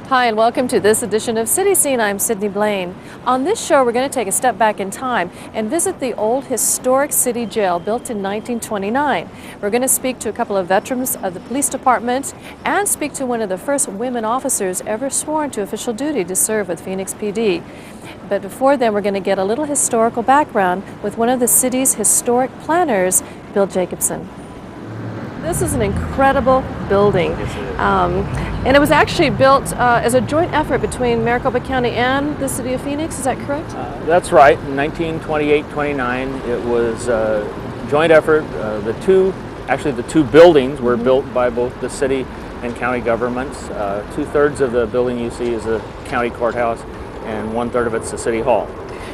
Hi, and welcome to this edition of City Scene. I'm Sydney Blaine. On this show, we're going to take a step back in time and visit the old historic city jail built in 1929. We're going to speak to a couple of veterans of the police department and speak to one of the first women officers ever sworn to official duty to serve with Phoenix PD. But before then, we're going to get a little historical background with one of the city's historic planners, Bill Jacobson. This is an incredible building, and it was actually built as a joint effort between Maricopa County and the city of Phoenix. Is that correct? That's right. In 1928-29, it was a joint effort. The two buildings were built by both the city and county governments. 2/3 of the building you see is the county courthouse, and 1/3 of it's the city hall.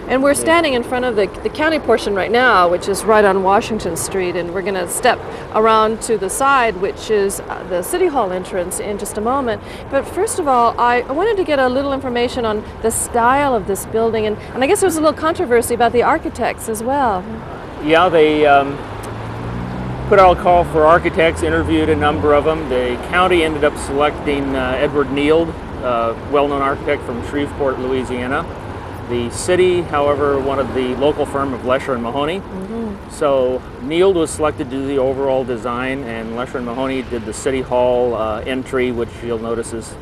And we're standing in front of the county portion right now, which is right on Washington Street, and we're going to step around to the side, which is the City Hall entrance, in just a moment. But first of all, I wanted to get a little information on the style of this building, and I guess there was a little controversy about the architects as well. Yeah, they put out a call for architects, interviewed a number of them. The county ended up selecting Edward Neild, well-known architect from Shreveport, Louisiana. The city, however, wanted the local firm of Lesher and Mahoney. So Neild was selected to do the overall design, and Lesher and Mahoney did the City Hall entry, which you'll notice is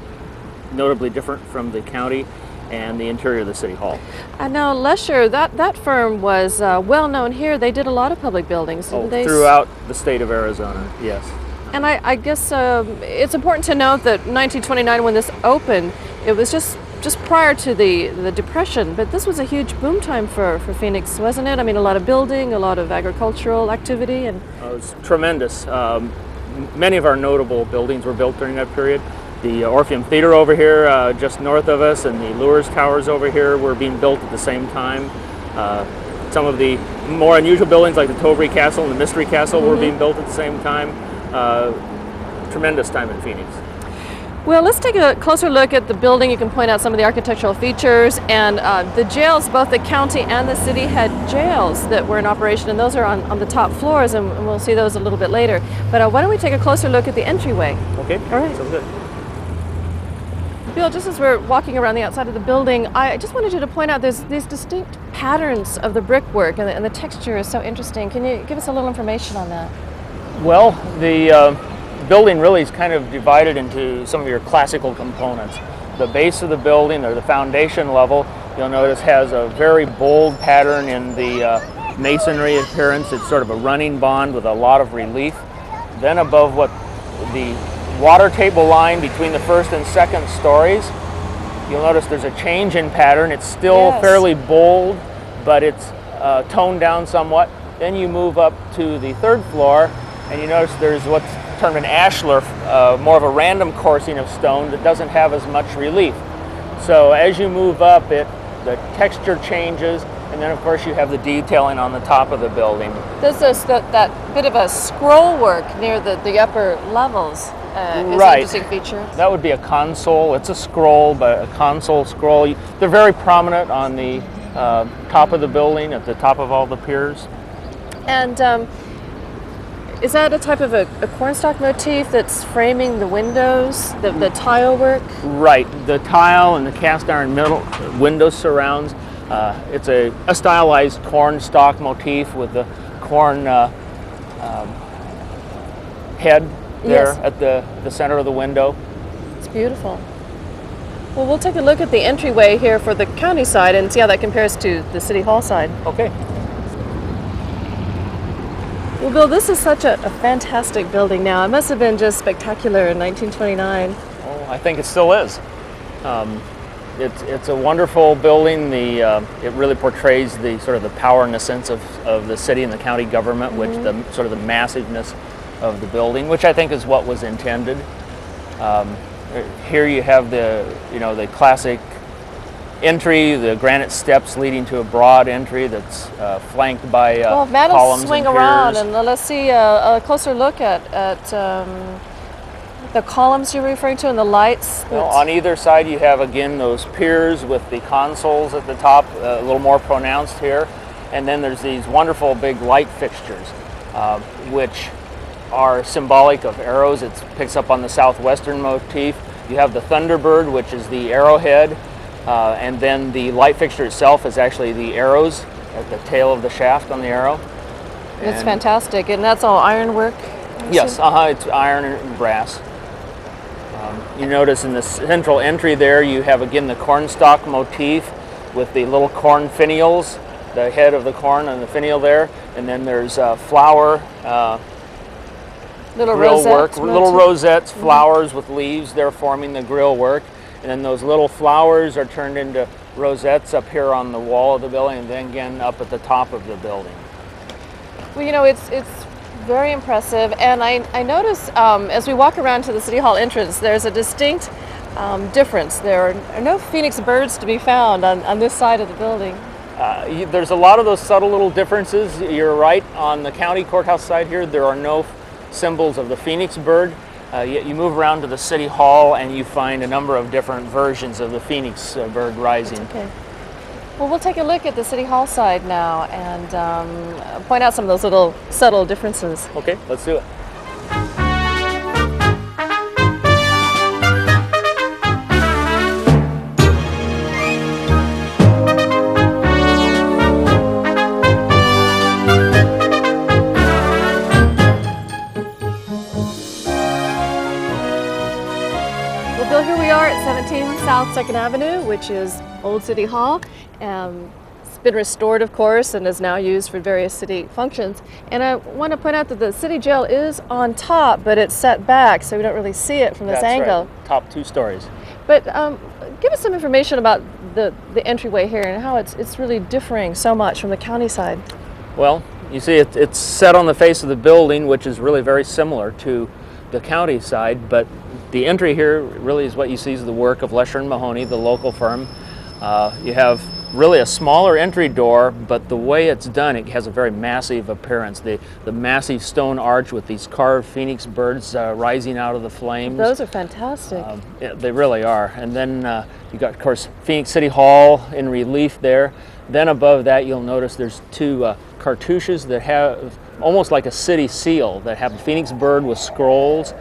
notably different from the county, and the interior of the City Hall. Now, Lesher, that firm was well known here. They did a lot of public buildings, didn't they? Throughout the state of Arizona, yes. And I guess it's important to note that 1929, when this opened, it was just prior to the Depression, but this was a huge boom time for Phoenix, wasn't it? I mean, a lot of building, a lot of agricultural activity, and it was tremendous. Many of our notable buildings were built during that period. The Orpheum Theater over here, just north of us, and the Lures Towers over here were being built at the same time. Some of the more unusual buildings, like the Tovary Castle and the Mystery Castle, were being built at the same time. Tremendous time in Phoenix. Well, let's take a closer look at the building. You can point out some of the architectural features, and the jails, both the county and the city had jails that were in operation, and those are on the top floors, and we'll see those a little bit later. But why don't we take a closer look at the entryway? Okay. All right. Sounds good. Bill, just as we're walking around the outside of the building, I just wanted you to point out there's these distinct patterns of the brickwork, and the texture is so interesting. Can you give us a little information on that? Well, the building really is kind of divided into some of your classical components. The base of the building, or the foundation level, you'll notice has a very bold pattern in the masonry appearance. It's sort of a running bond with a lot of relief. Then above what the water table line between the first and second stories, you'll notice there's a change in pattern. It's still fairly bold, but it's toned down somewhat. Then you move up to the third floor, and you notice there's what's termed an ashlar, more of a random coursing of stone that doesn't have as much relief. So as you move up, the texture changes, and then of course you have the detailing on the top of the building. There's that bit of a scroll work near the upper levels. Is Right. an interesting feature. That would be a console. It's a scroll, but a console scroll. They're very prominent on the top of the building, at the top of all the piers. And is that a type of a cornstalk motif that's framing the windows, the tile work? Right, the tile and the cast iron middle window surrounds. It's a stylized cornstalk motif with the corn head there at the center of the window. It's beautiful. Well, we'll take a look at the entryway here for the county side and see how that compares to the City Hall side. Okay. Well, Bill, this is such a fantastic building now. It must have been just spectacular in 1929. Well, I think it still is. It's a wonderful building. It really portrays the sort of the power and the sense of the city and the county government, which the sort of the massiveness of the building, which I think is what was intended. Here you have the classic entry, the granite steps leading to a broad entry that's flanked by well, Matt will columns swing and around, piers. and let's see a closer look at the columns you're referring to and the lights. Well, on either side you have again those piers with the consoles at the top, a little more pronounced here, and then there's these wonderful big light fixtures, which are symbolic of arrows. It picks up on the southwestern motif. You have the Thunderbird, which is the arrowhead, and then the light fixture itself is actually the arrows at the tail of the shaft on the arrow. It's fantastic, and that's all ironwork? Yes, it's iron and brass. You notice in the central entry there, you have again the cornstalk motif with the little corn finials, the head of the corn and the finial there, and then there's flower, little grill work, rosettes, little rosettes, flowers with leaves there forming the grill work, and then those little flowers are turned into rosettes up here on the wall of the building, and then again up at the top of the building. Well, you know, it's very impressive, and I notice as we walk around to the City Hall entrance, there's a distinct difference. There are no phoenix birds to be found on this side of the building. There's a lot of those subtle little differences. You're right, on the county courthouse side here, there are no symbols of the phoenix bird. Yet you move around to the City Hall and you find a number of different versions of the phoenix bird rising. Okay. Well, we'll take a look at the City Hall side now and point out some of those little subtle differences. Okay, let's do it. Well, Bill, here we are at 17 South 2nd Avenue, which is Old City Hall. It's been restored, of course, and is now used for various city functions. And I want to point out that the city jail is on top, but it's set back, so we don't really see it from this angle. Right. Top 2 stories. But give us some information about the entryway here and how it's really differing so much from the county side. Well, you see it's set on the face of the building, which is really very similar to the county side, but the entry here really is what you see is the work of Lesher & Mahoney, the local firm. You have really a smaller entry door, but the way it's done, it has a very massive appearance. The massive stone arch with these carved phoenix birds rising out of the flames. Those are fantastic. Yeah, they really are. And then you got, of course, Phoenix City Hall in relief there. Then above that, you'll notice there's 2 cartouches that have almost like a city seal that have a phoenix bird with scrolls.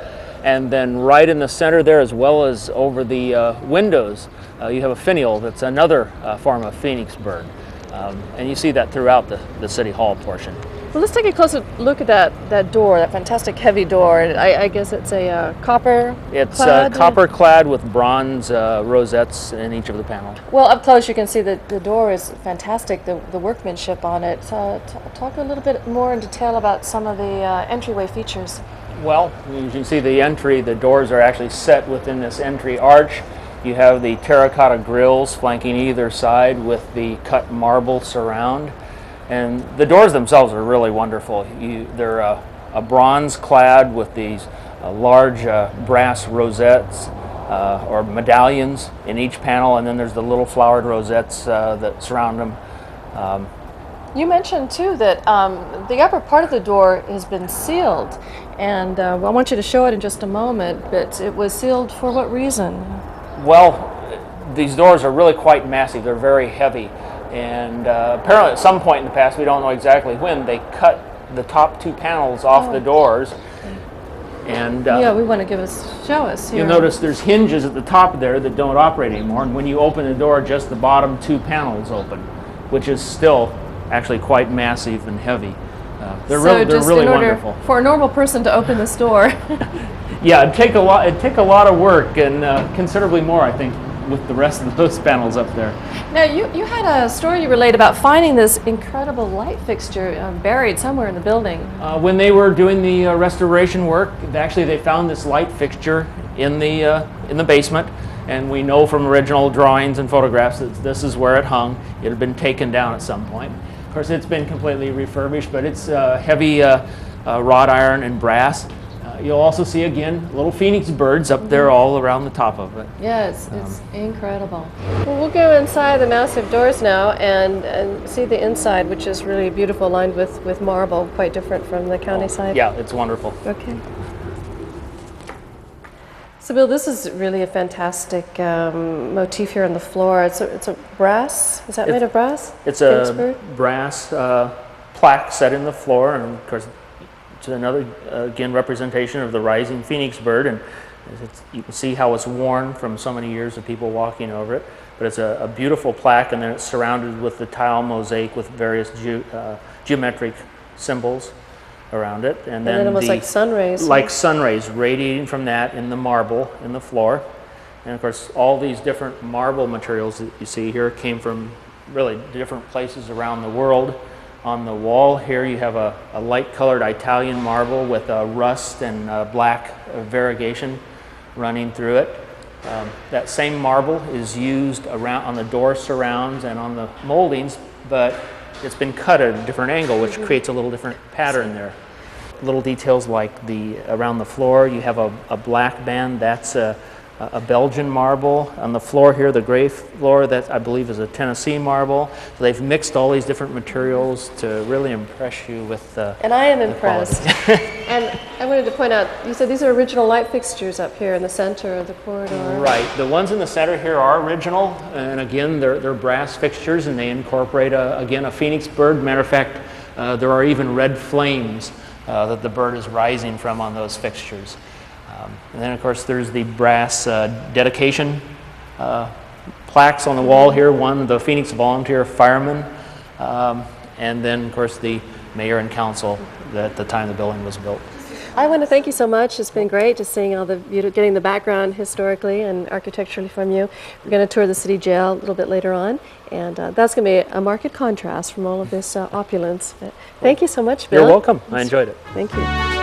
And then right in the center there, as well as over the windows, you have a finial that's another form of phoenix bird. And you see that throughout the City Hall portion. Well, let's take a closer look at that door, that fantastic heavy door. I guess it's a copper It's clad? copper clad with bronze rosettes in each of the panels. Well, up close you can see that the door is fantastic, the workmanship on it. Talk a little bit more in detail about some of the entryway features. Well, as you can see the doors are actually set within this entry arch. You have the terracotta grills flanking either side with the cut marble surround. And the doors themselves are really wonderful. They're a bronze clad with these large brass rosettes or medallions in each panel, and then there's the little flowered rosettes that surround them. You mentioned too that the upper part of the door has been sealed, and I want you to show it in just a moment, but it was sealed for what reason? Well, these doors are really quite massive. They're very heavy. And apparently at some point in the past, we don't know exactly when, they cut the top 2 panels off the doors. And yeah, we want to show us here. You'll notice there's hinges at the top there that don't operate anymore. And when you open the door, just the bottom 2 panels open, which is still actually quite massive and heavy. They're really wonderful. For a normal person to open this door. Yeah, it'd take a lot of work and considerably more, I think, with the rest of those panels up there. Now, you had a story you relayed about finding this incredible light fixture buried somewhere in the building. When they were doing the restoration work, actually they found this light fixture in the basement, and we know from original drawings and photographs that this is where it hung. It had been taken down at some point. Of course, it's been completely refurbished, but it's heavy wrought iron and brass. You'll also see, again, little phoenix birds up there all around the top of it. Yeah, it's incredible. Well, we'll go inside the massive doors now and see the inside, which is really beautiful, lined with marble, quite different from the county side. Yeah, it's wonderful. Okay. So, Bill, this is really a fantastic motif here on the floor. It's a brass? Is that made of brass? It's a brass plaque set in the floor, and of course, it's another, again, representation of the rising phoenix bird. And You can see how it's worn from so many years of people walking over it, but it's a beautiful plaque, and then it's surrounded with the tile mosaic with various geometric symbols around it. And then almost like sun rays. Like sun rays radiating from that in the marble in the floor. And of course, all these different marble materials that you see here came from really different places around the world. On the wall here you have a light colored Italian marble with rust and black variegation running through it. That same marble is used around on the door surrounds and on the moldings, but it's been cut at a different angle, which creates a little different pattern there. Little details like around the floor, you have a black band. That's a Belgian marble. On the floor here, the gray floor, that I believe is a Tennessee marble. So they've mixed all these different materials to really impress you with the And I am impressed. And I wanted to point out, you said these are original light fixtures up here in the center of the corridor. Right. The ones in the center here are original, and again, they're brass fixtures, and they incorporate, again, a phoenix bird. Matter of fact, there are even red flames that the bird is rising from on those fixtures. And then, of course, there's the brass dedication plaques on the wall here. One, the Phoenix Volunteer Firemen, and then, of course, the mayor and council at the time the building was built. I want to thank you so much. It's been great just seeing all getting the background historically and architecturally from you. We're going to tour the city jail a little bit later on, and that's going to be a marked contrast from all of this opulence. But thank you so much, Bill. You're welcome. I enjoyed it. Thank you.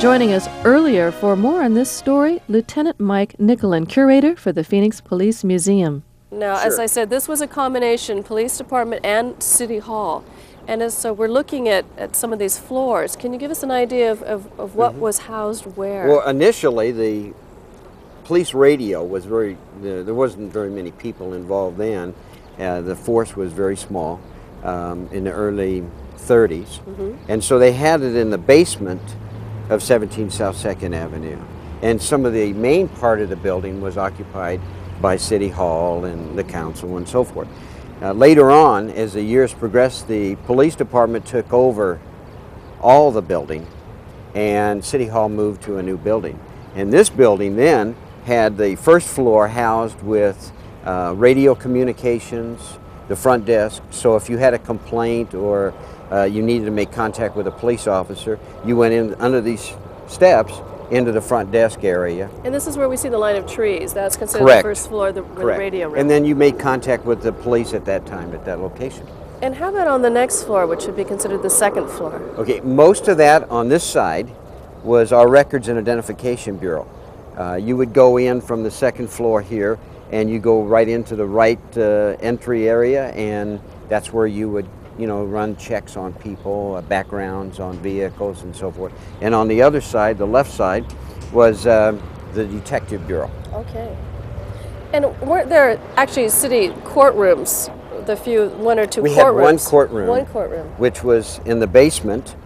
Joining us earlier for more on this story, Lieutenant Mike Nicolin, curator for the Phoenix Police Museum. Now, as I said, this was a combination, police department and city hall. And so we're looking at some of these floors. Can you give us an idea of what was housed where? Well, initially, the police radio was there wasn't very many people involved then. The force was very small in the early 30s. And so they had it in the basement of 17 South 2nd Avenue. And some of the main part of the building was occupied by City Hall and the council and so forth. Later on, as the years progressed, the police department took over all the building, and City Hall moved to a new building. And this building then had the first floor housed with radio communications, the front desk. So if you had a complaint or you needed to make contact with a police officer, you went in under these steps into the front desk area. And this is where we see the line of trees. That's considered Correct. the first floor, the radio room. And then you made contact with the police at that time, at that location. And how about on the next floor, which would be considered the second floor? Okay, most of that on this side was our Records and Identification Bureau. You would go in from the second floor here, and you go right into the right entry area, and that's where you would run checks on people, backgrounds on vehicles and so forth. And on the other side, the left side, was the Detective Bureau. Okay. And weren't there actually city courtrooms, one or two courtrooms? We had one courtroom. One courtroom. Which was in the basement,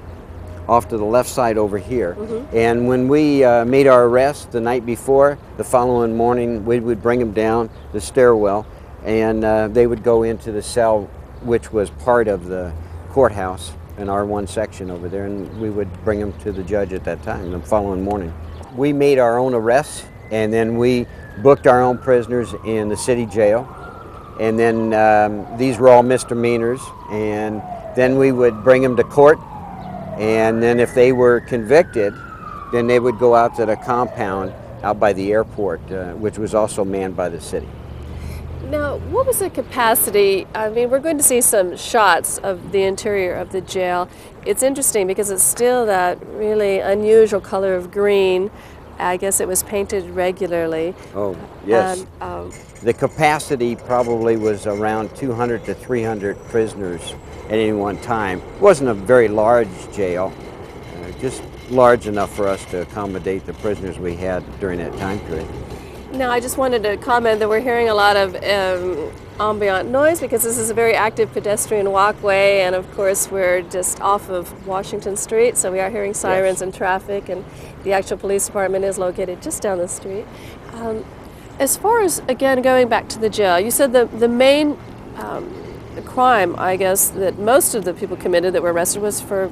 off to the left side over here. And when we made our arrest the night before, the following morning, we would bring them down the stairwell, and they would go into the cell which was part of the courthouse in our one section over there, and we would bring them to the judge at that time, the following morning. We made our own arrests, and then we booked our own prisoners in the city jail, and then these were all misdemeanors, and then we would bring them to court, and then if they were convicted, then they would go out to the compound out by the airport, which was also manned by the city. Now, what was the capacity? I mean, we're going to see some shots of the interior of the jail. It's interesting because it's still that really unusual color of green. I guess it was painted regularly. Oh, yes. The capacity probably was around 200 to 300 prisoners at any one time. It wasn't a very large jail, just large enough for us to accommodate the prisoners we had during that time period. Now, I just wanted to comment that we're hearing a lot of ambient noise because this is a very active pedestrian walkway, and of course we're just off of Washington Street, so we are hearing sirens and traffic, and the actual police department is located just down the street. As far as, again, going back to the jail, you said the main crime, I guess, that most of the people committed that were arrested was for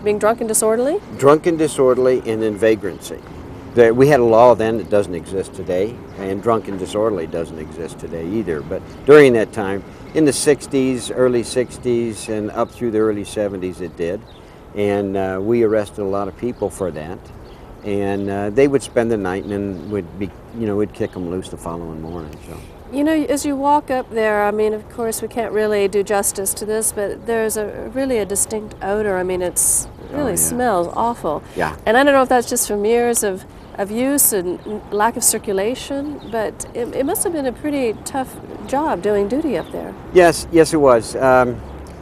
being drunk and disorderly? Drunk and disorderly, and then vagrancy. We had a law then that doesn't exist today, and drunk and disorderly doesn't exist today either. But during that time, in the 60s, early 60s, and up through the early 70s it did. And we arrested a lot of people for that. And they would spend the night and then we'd kick them loose the following morning. So. You know, as you walk up there, I mean, of course, we can't really do justice to this, but there's really a distinct odor. I mean, it really smells awful. Yeah. And I don't know if that's just from years of use and lack of circulation, but it must have been a pretty tough job doing duty up there. Yes, it was. A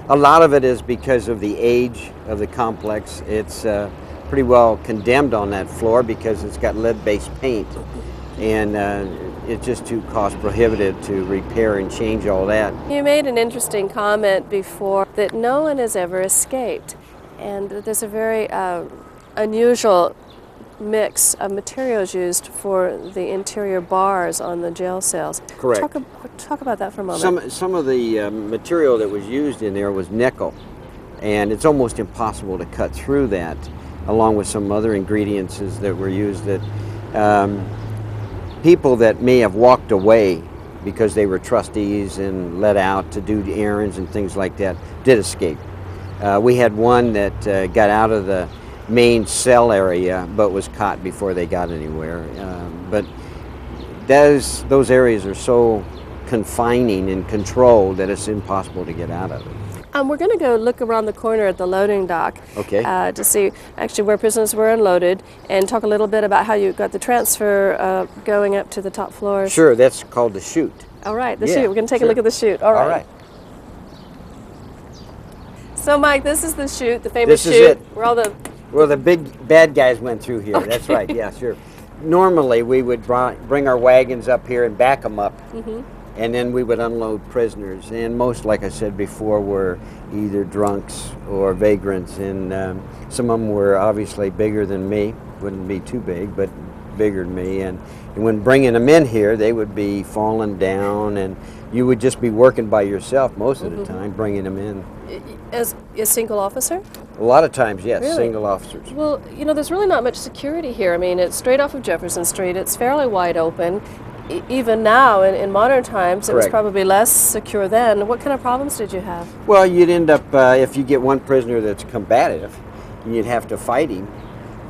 lot of it is because of the age of the complex. It's pretty well condemned on that floor because it's got lead-based paint, and it's just too cost prohibitive to repair and change all that. You made an interesting comment before that no one has ever escaped, and that there's a very unusual mix of materials used for the interior bars on the jail cells. Correct. Talk about that for a moment. Some of the material that was used in there was nickel, and it's almost impossible to cut through that, along with some other ingredients that were used that people that may have walked away because they were trustees and let out to do errands and things like that did escape. We had one that got out of the main cell area but was caught before they got anywhere. But those areas are so confining and controlled that it's impossible to get out of it. We're going to go look around the corner at the loading dock to see actually where prisoners were unloaded and talk a little bit about how you got the transfer going up to the top floors. Sure, that's called the chute. All right, the chute. We're going to take a look at the chute. All right. So, Mike, this is the chute, the famous chute. This is it. Where the big bad guys went through here. Okay. That's right. Yeah, sure. Normally, we would bring our wagons up here and back them up. And then we would unload prisoners, and most, like I said before, were either drunks or vagrants, and some of them were obviously bigger than me, wouldn't be too big, but bigger than me, and when bringing them in here, they would be falling down, and you would just be working by yourself most of the time, bringing them in. As a single officer? A lot of times, yes, really? Single officers. Well, you know, there's really not much security here. I mean, it's straight off of Jefferson Street, it's fairly wide open. Even now, in modern times, it was probably less secure then. What kind of problems did you have? Well, you'd end up, if you get one prisoner that's combative, you'd have to fight him.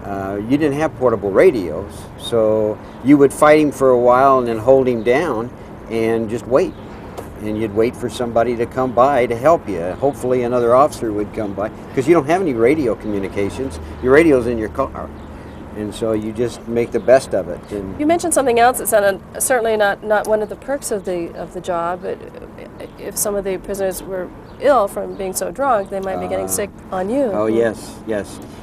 You didn't have portable radios, so you would fight him for a while and then hold him down and just wait. And you'd wait for somebody to come by to help you. Hopefully another officer would come by, because you don't have any radio communications. Your radio's in your car. And so you just make the best of it. And you mentioned something else that sounded certainly not one of the perks of the job, but if some of the prisoners were ill from being so drunk, they might be getting sick on you. Oh, yes.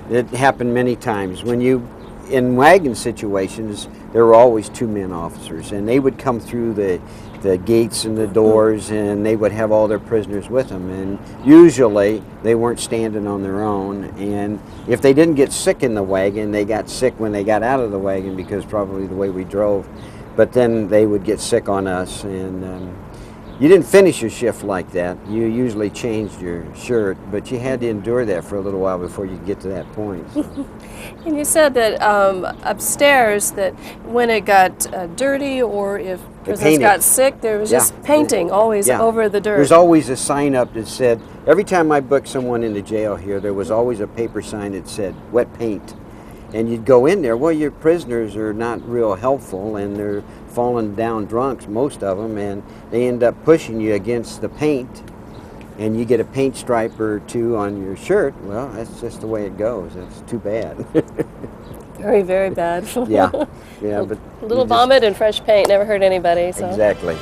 It happened many times. In wagon situations, there were always 2 men officers, and they would come through the gates and the doors, and they would have all their prisoners with them, and usually they weren't standing on their own, and if they didn't get sick in the wagon, they got sick when they got out of the wagon, because probably the way we drove, but then they would get sick on us, and you didn't finish your shift like that. You usually changed your shirt, but you had to endure that for a little while before you get to that point. So. And you said that upstairs, that when it got dirty or if prisoners got sick, there was just painting always over the dirt. There's always a sign up that said, every time I booked someone into jail here, there was always a paper sign that said, wet paint. And you'd go in there, well, your prisoners are not real helpful, and they're falling down drunks, most of them, and they end up pushing you against the paint, and you get a paint stripe or 2 on your shirt. Well, that's just the way it goes. That's too bad. Very, very bad. Yeah, but a little vomit and fresh paint never hurt anybody. So. Exactly.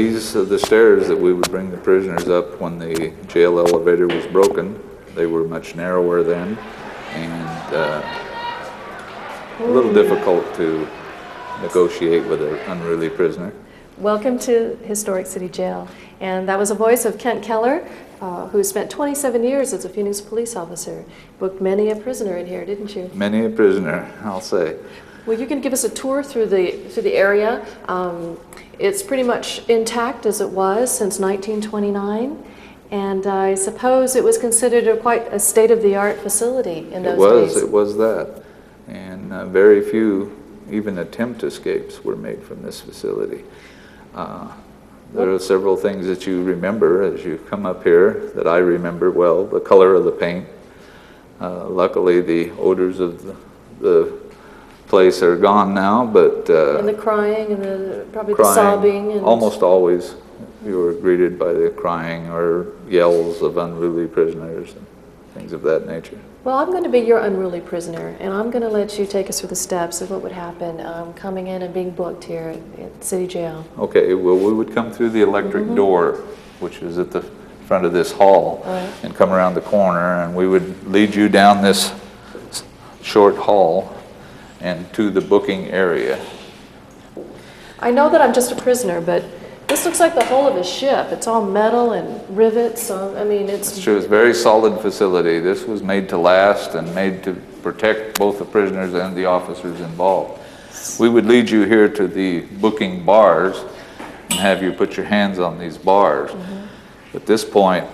these are the stairs that we would bring the prisoners up when the jail elevator was broken. They were much narrower then, and a little difficult to negotiate with an unruly prisoner. Welcome to Historic City Jail. And that was the voice of Kent Keller, who spent 27 years as a Phoenix police officer. Booked many a prisoner in here, didn't you? Many a prisoner, I'll say. Well, you can give us a tour through the area. It's pretty much intact as it was since 1929, and I suppose it was considered quite a state-of-the-art facility in those days. It was that, and very few even attempt escapes were made from this facility. There are several things that you remember as you come up here that I remember well. The color of the paint. Luckily, the odors of the place are gone now, but and the crying and probably the sobbing. And almost always you were greeted by the crying or yells of unruly prisoners and things of that nature. Well, I'm going to be your unruly prisoner, and I'm going to let you take us through the steps of what would happen coming in and being booked here at City Jail. Okay, well, we would come through the electric door, which is at the front of this hall, and come around the corner, and we would lead you down this short hall and to the booking area. I know that I'm just a prisoner, but this looks like the hull of a ship. It's all metal and rivets. So, I mean, it's true. It's a very solid facility. This was made to last and made to protect both the prisoners and the officers involved. We would lead you here to the booking bars and have you put your hands on these bars. At this point,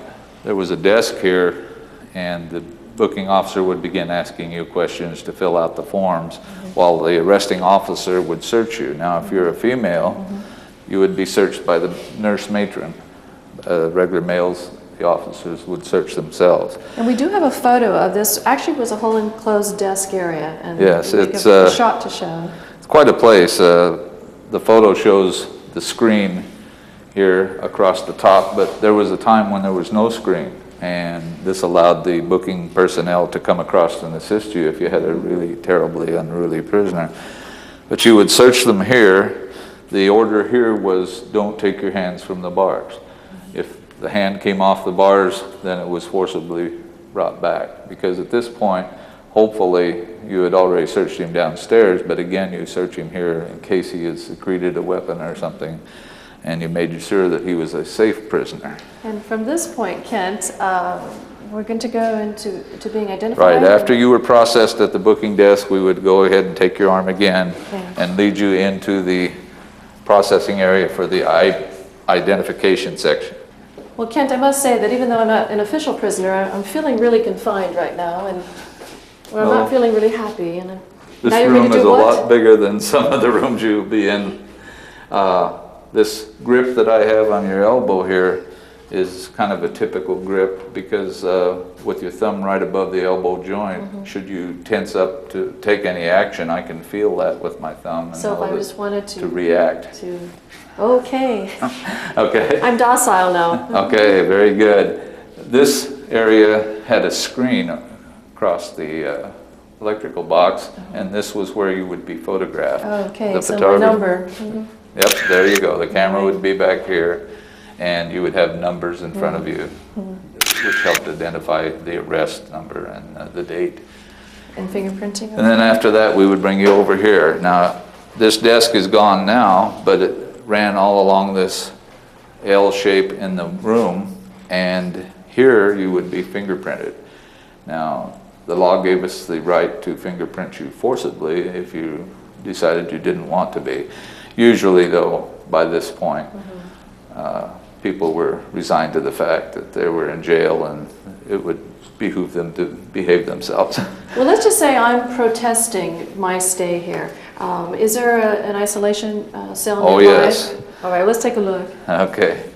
there was a desk here, and the booking officer would begin asking you questions to fill out the forms while the arresting officer would search you. Now, if you're a female, you would be searched by the nurse matron. Regular males, the officers would search themselves. And we do have a photo of this. Actually, it was a whole enclosed desk area. And yes, it's a shot to show. It's quite a place. The photo shows the screen here across the top, but there was a time when there was no screen, and this allowed the booking personnel to come across and assist you if you had a really terribly unruly prisoner. But you would search them here. The order here was don't take your hands from the bars. If the hand came off the bars, then it was forcibly brought back, because at this point, hopefully, you had already searched him downstairs, but again, you search him here in case he had secreted a weapon or something, and you made sure that he was a safe prisoner. And from this point, Kent, we're going to go into being identified. Right, after you were processed at the booking desk, we would go ahead and take your arm again and lead you into the processing area for the identification section. Well, Kent, I must say that even though I'm not an official prisoner, I'm feeling really confined right now, and I'm not feeling really happy. And this room is a lot bigger than some of the rooms you'll be in. This grip that I have on your elbow here is kind of a typical grip, because with your thumb right above the elbow joint, should you tense up to take any action, I can feel that with my thumb. And so if I just wanted to react. Okay. Okay. I'm docile now. Okay, very good. This area had a screen across the electrical box, and this was where you would be photographed. Okay, so my number. Yep, there you go. The camera would be back here, and you would have numbers in front of you, which helped identify the arrest number and the date. And fingerprinting? And then after that, we would bring you over here. Now, this desk is gone now, but it ran all along this L shape in the room, and here you would be fingerprinted. Now, the law gave us the right to fingerprint you forcibly if you decided you didn't want to be. Usually, though, by this point, people were resigned to the fact that they were in jail and it would behoove them to behave themselves. Well, let's just say I'm protesting my stay here. Is there an isolation cell nearby? Oh, yes. All right, let's take a look. Okay.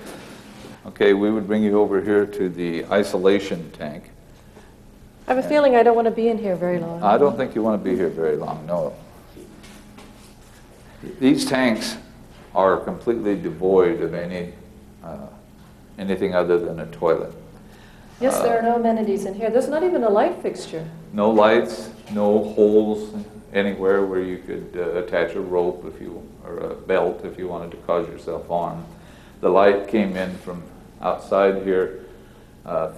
Okay, we would bring you over here to the isolation tank. I have a feeling I don't want to be in here very long. I don't think you want to be here very long, no. These tanks are completely devoid of anything other than a toilet. Yes, there are no amenities in here. There's not even a light fixture. No lights, no holes anywhere where you could attach a rope or a belt if you wanted to cause yourself harm. the light came in from outside here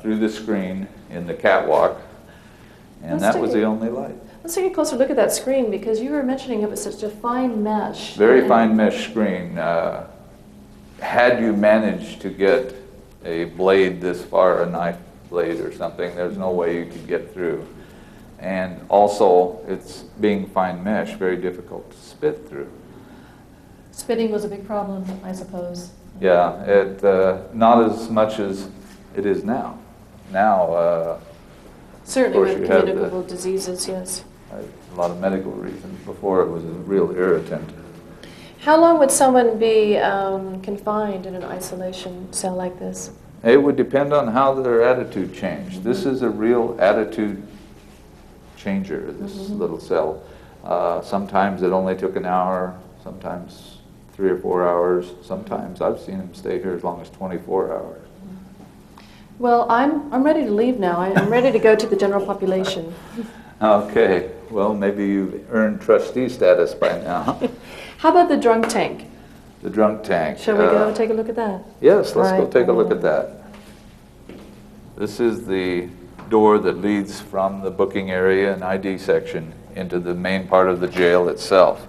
through the screen in the catwalk, and that was the only light. Let's take a closer look at that screen, because you were mentioning it was such a fine mesh. Very fine mesh screen. Had you managed to get a blade this far, a knife blade or something, there's no way you could get through. And also, it's being fine mesh, very difficult to spit through. Spitting was a big problem, I suppose. Yeah, not as much as it is now. Now, Certainly of course, with you have communicable diseases, yes. a lot of medical reasons. Before, it was a real irritant. How long would someone be confined in an isolation cell like this? It would depend on how their attitude changed. This is a real attitude changer, this little cell. Sometimes it only took an hour, sometimes 3 or 4 hours. Sometimes I've seen them stay here as long as 24 hours. Well, I'm ready to leave now. I'm ready to go to the general population. Okay, well, maybe you've earned trustee status by now. How about the drunk tank? The drunk tank. Shall we go take a look at that? Yes, let's go Right. take a look at that. This is the door that leads from the booking area and ID section into the main part of the jail itself.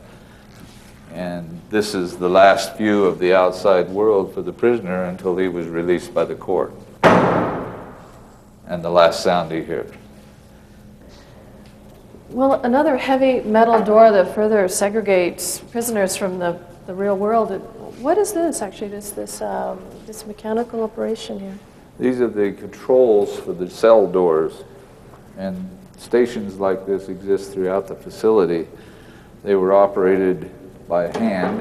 And this is the last view of the outside world for the prisoner until he was released by the court. And the last sound he heard. Well, another heavy metal door that further segregates prisoners from the real world. What is this, actually, this mechanical operation here? These are the controls for the cell doors. And stations like this exist throughout the facility. They were operated by hand.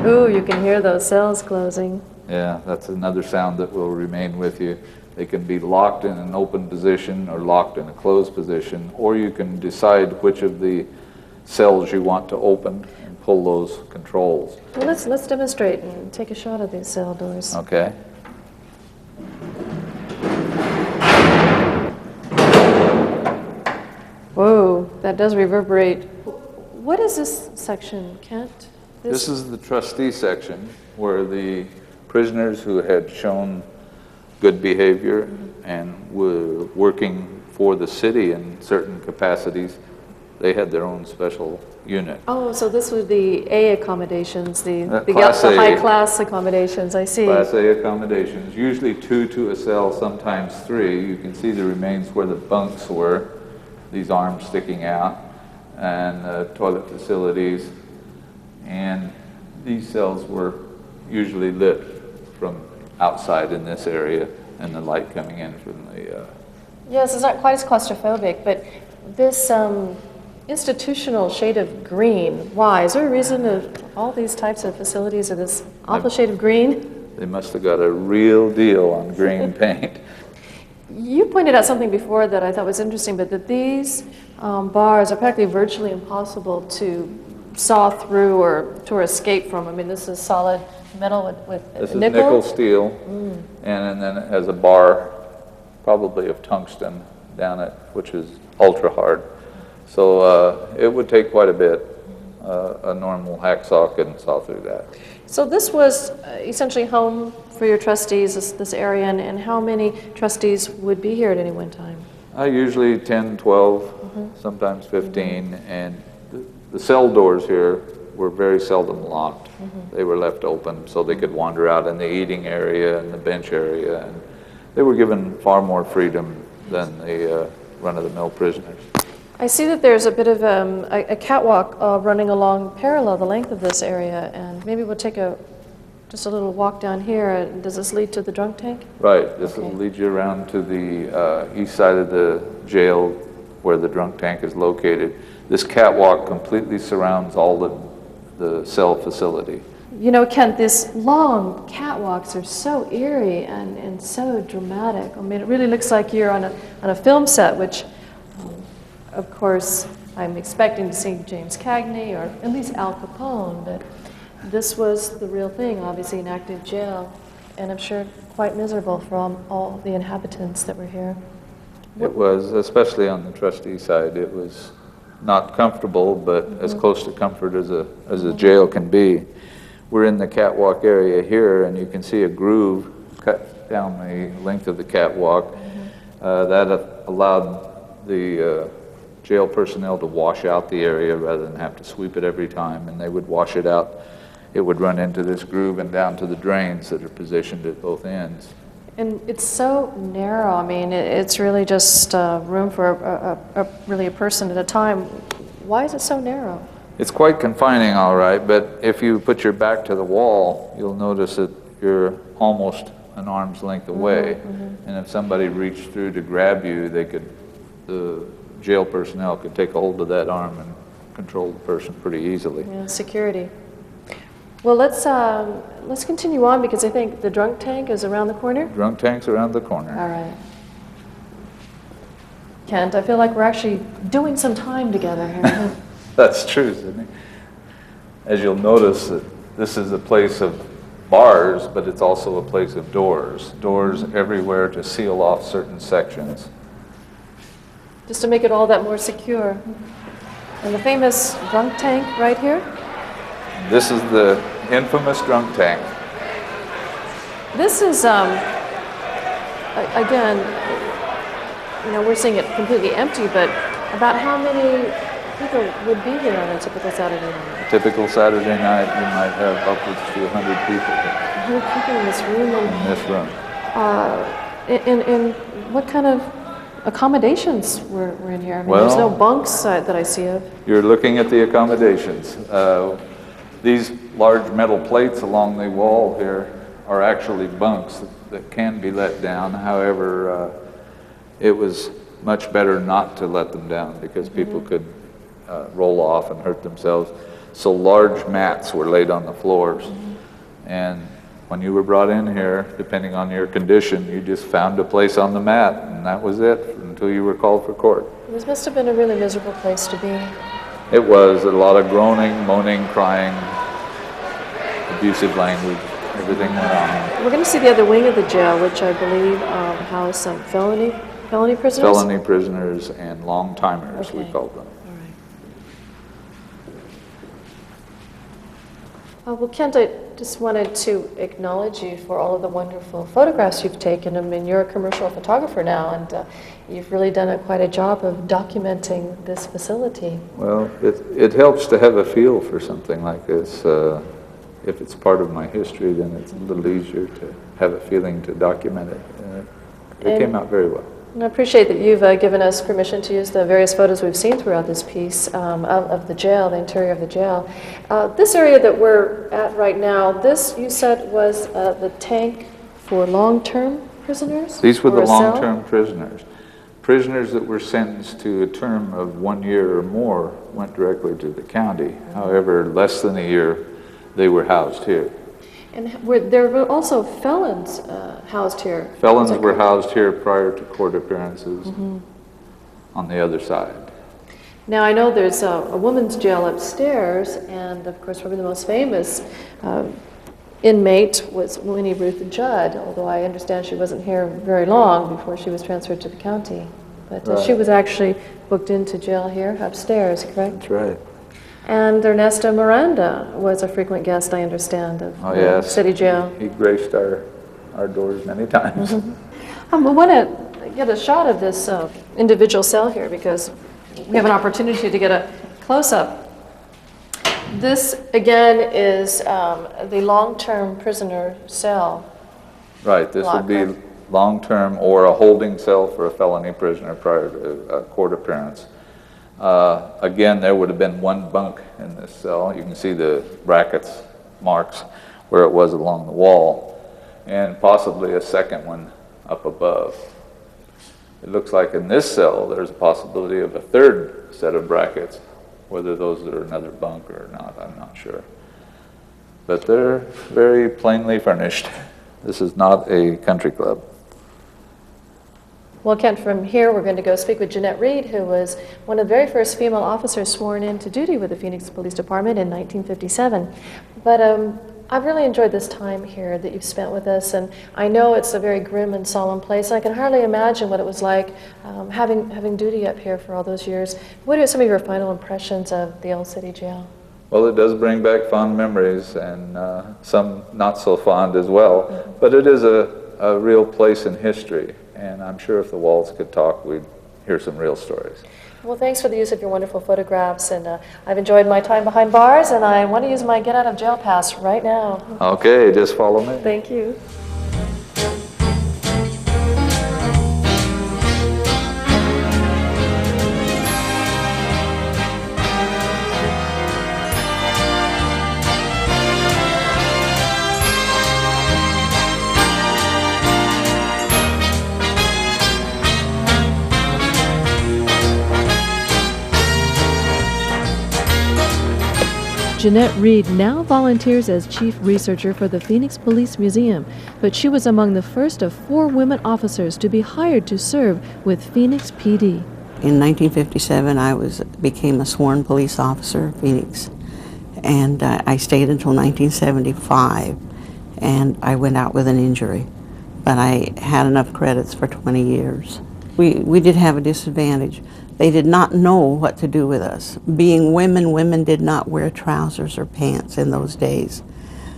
Ooh, you can hear those cells closing. Yeah, that's another sound that will remain with you. They can be locked in an open position or locked in a closed position, or you can decide which of the cells you want to open and pull those controls. Well, let's demonstrate and take a shot of these cell doors. Okay. Whoa, that does reverberate. What is this section, Kent? This is the trustee section where the prisoners who had shown good behavior and were working for the city in certain capacities, they had their own special unit. Oh, so this was the A accommodations, the Class A. high class accommodations, I see. Class A accommodations, usually 2 to a cell, sometimes 3. You can see the remains where the bunks were, these arms sticking out, and toilet facilities. And these cells were usually lit from outside in this area, and the light coming in from the... Yes, it's not quite as claustrophobic, but this institutional shade of green, why? Is there a reason that all these types of facilities are this awful shade of green? They must have got a real deal on green paint. You pointed out something before that I thought was interesting, but that these bars are practically virtually impossible to saw through or to escape from. I mean, this is solid metal with This is nickel? nickel steel, and then it has a bar, probably of tungsten down it, which is ultra hard. So it would take quite a bit. A normal hacksaw couldn't saw through that. So this was essentially home for your trustees, this area, and how many trustees would be here at any one time? Usually 10, 12, sometimes 15, and the cell doors here were very seldom locked. They were left open so they could wander out in the eating area and the bench area, and they were given far more freedom than the run-of-the-mill prisoners. I see that there's a bit of a catwalk running along parallel the length of this area, and maybe we'll take just a little walk down here. Does this lead to the drunk tank? Right, this will lead you around to the east side of the jail where the drunk tank is located. This catwalk completely surrounds all the cell facility. You know, Kent, these long catwalks are so eerie and so dramatic. I mean, it really looks like you're on a film set, which, of course, I'm expecting to see James Cagney or at least Al Capone, but this was the real thing, obviously, an active jail, and I'm sure quite miserable for all the inhabitants that were here. It was, especially on the trustee side, it was not comfortable, but as close to comfort as a jail can be. we're in the catwalk area here, and you can see a groove cut down the length of the catwalk. That allowed the jail personnel to wash out the area rather than have to sweep it every time, and they would wash it out. It would run into this groove and down to the drains that are positioned at both ends. And it's so narrow. I mean, it's really just room for really a person at a time. Why is it so narrow? It's quite confining, all right, but if you put your back to the wall, you'll notice that you're almost an arm's length away. And if somebody reached through to grab you, the jail personnel could take a hold of that arm and control the person pretty easily. Yeah, security. Well, let's continue on, because I think the drunk tank is around the corner. Drunk tank's around the corner. All right. Kent, I feel like we're actually doing some time together here. That's true, Sydney. As you'll notice, that this is a place of bars, but it's also a place of doors. Doors everywhere to seal off certain sections. Just to make it all that more secure. And the famous drunk tank right here? This is the infamous drunk tank. This is, again, you know, we're seeing it completely empty, but about how many people would be here on a typical Saturday night? Typical Saturday night, you might have upwards to 100 people here. 100 people in this room? In this room. And what kind of accommodations were in here? I mean, Well, there's no bunks that I see of. You're looking at the accommodations. These large metal plates along the wall here are actually bunks that can be let down. However, it was much better not to let them down because people could roll off and hurt themselves. So large mats were laid on the floors. And when you were brought in here, depending on your condition, you just found a place on the mat, and that was it until you were called for court. This must have been a really miserable place to be. It was a lot of groaning, moaning, crying, abusive language. Everything went on. We're going to see the other wing of the jail, which I believe house some felony prisoners? Felony prisoners and long-timers, we called them. Well, Kent, I just wanted to acknowledge you for all of the wonderful photographs you've taken. I mean, you're a commercial photographer now, and you've really done quite a job of documenting this facility. Well, it helps to have a feel for something like this. If it's part of my history, then it's a little easier to have a feeling to document it. It came out very well. And I appreciate that you've given us permission to use the various photos we've seen throughout this piece of the jail, the interior of the jail. This area that we're at right now, this, you said, was the tank for long-term prisoners? These were the long-term prisoners. Prisoners that were sentenced to a term of 1 year or more went directly to the county. However, less than a year, they were housed here. And there were also felons housed here? Felons were housed here prior to court appearances on the other side. Now, I know there's a women's jail upstairs, and of course, probably the most famous inmate was Winnie Ruth Judd, although I understand she wasn't here very long before she was transferred to the county. But she was actually booked into jail here upstairs, correct? That's right. And Ernesto Miranda was a frequent guest, I understand, of the city jail. He graced our doors many times. I want to get a shot of this individual cell here because we have an opportunity to get a close-up. This, again, is the long-term prisoner cell. Right, this would be long-term or a holding cell for a felony prisoner prior to a court appearance. Again, there would have been one bunk in this cell. You can see the brackets, marks, where it was along the wall, and possibly a second one up above. It looks like in this cell there's a possibility of a third set of brackets. Whether those are another bunk or not, I'm not sure. But they're very plainly furnished. This is not a country club. Well, Kent, from here we're going to go speak with Jeanette Reed, who was one of the very first female officers sworn into duty with the Phoenix Police Department in 1957. But I've really enjoyed this time here that you've spent with us, and I know it's a very grim and solemn place. I can hardly imagine what it was like having duty up here for all those years. What are some of your final impressions of the old city jail? Well, it does bring back fond memories, and some not so fond as well, but it is a real place in history, and I'm sure if the walls could talk, we'd hear some real stories. Well, thanks for the use of your wonderful photographs, and I've enjoyed my time behind bars, and I want to use my get out of jail pass right now. Okay, just follow me. Thank you. Jeanette Reed now volunteers as chief researcher for the Phoenix Police Museum, but she was among the first of 4 women officers to be hired to serve with Phoenix PD. In 1957, I became a sworn police officer in Phoenix, and I stayed until 1975, and I went out with an injury, but I had enough credits for 20 years. We did have a disadvantage. They did not know what to do with us. Being women, women did not wear trousers or pants in those days.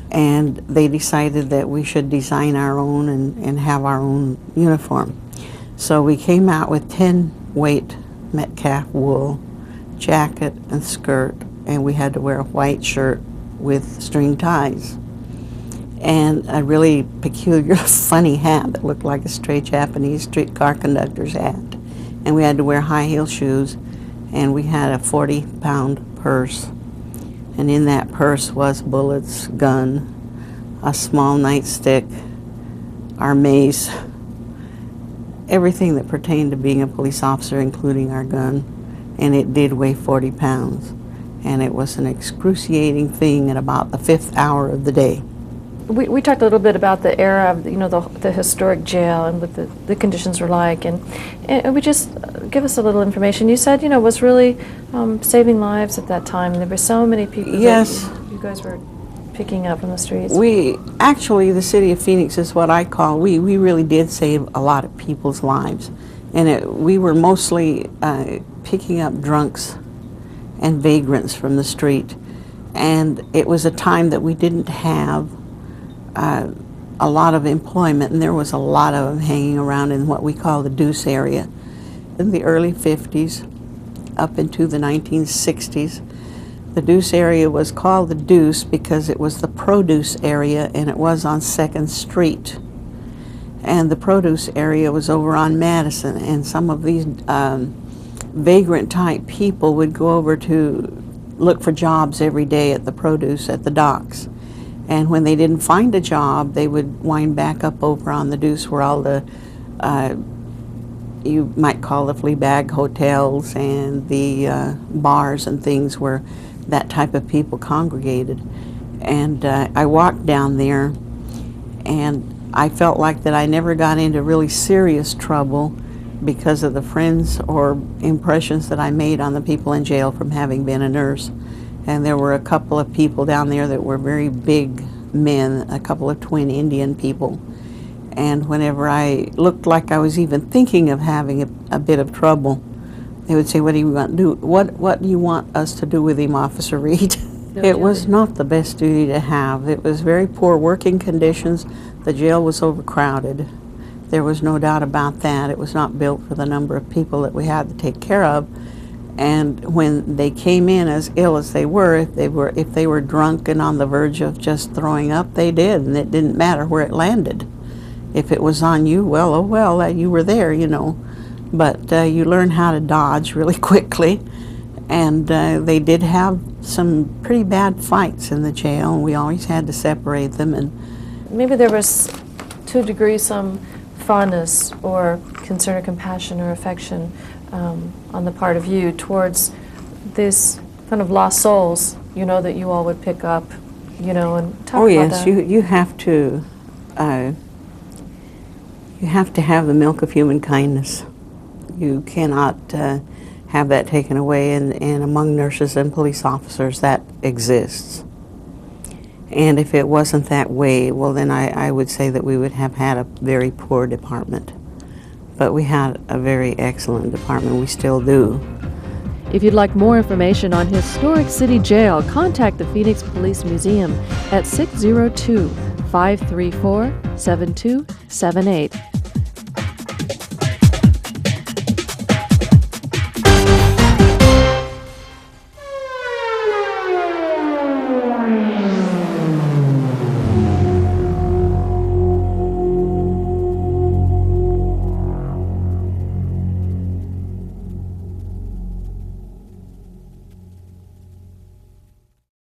And they decided that we should design our own and have our own uniform. So we came out with 10-weight Metcalf wool jacket and skirt, and we had to wear a white shirt with string ties. And a really peculiar, funny hat that looked like a stray Japanese streetcar conductor's hat. And we had to wear high heel shoes, and we had a 40-pound purse. And in that purse was bullets, gun, a small nightstick, our mace, everything that pertained to being a police officer, including our gun. And it did weigh 40 pounds. And it was an excruciating thing at about the 5th hour of the day. We talked a little bit about the era of, the historic jail and what the conditions were like, and we just give us a little information. You said, it was really saving lives at that time, and there were so many people yes. that you guys were picking up from the streets. Actually, the city of Phoenix is what I call, we really did save a lot of people's lives. And we were mostly picking up drunks and vagrants from the street. And it was a time that we didn't have a lot of employment, and there was a lot of them hanging around in what we call the Deuce area. In the early 50s, up into the 1960s, the Deuce area was called the Deuce because it was the produce area, and it was on 2nd Street. And the produce area was over on Madison, and some of these vagrant type people would go over to look for jobs every day at the produce at the docks. And when they didn't find a job, they would wind back up over on the Deuce where all the, you might call the flea bag hotels and the bars and things where that type of people congregated. And I walked down there, and I felt like that I never got into really serious trouble because of the friends or impressions that I made on the people in jail from having been a nurse. And there were a couple of people down there that were very big men, a couple of twin Indian people. And whenever I looked like I was even thinking of having a bit of trouble, they would say, "What do you want to do? What do you want us to do with him, Officer Reed?" It was not the best duty to have. It was very poor working conditions. The jail was overcrowded. There was no doubt about that. It was not built for the number of people that we had to take care of. And when they came in as ill as they were, if they were drunk and on the verge of just throwing up, they did, and it didn't matter where it landed. If it was on you, well, oh well, you were there, But you learn how to dodge really quickly, and they did have some pretty bad fights in the jail, and we always had to separate them. And maybe there was, to a degree, some fondness or concern or compassion or affection on the part of you towards this kind of lost souls, that you all would pick up, and talk about yes, that. you have to have the milk of human kindness. You cannot have that taken away, and among nurses and police officers that exists. And if it wasn't that way, well then I would say that we would have had a very poor department. But we had a very excellent department, we still do. If you'd like more information on Historic City Jail, contact the Phoenix Police Museum at 602-534-7278.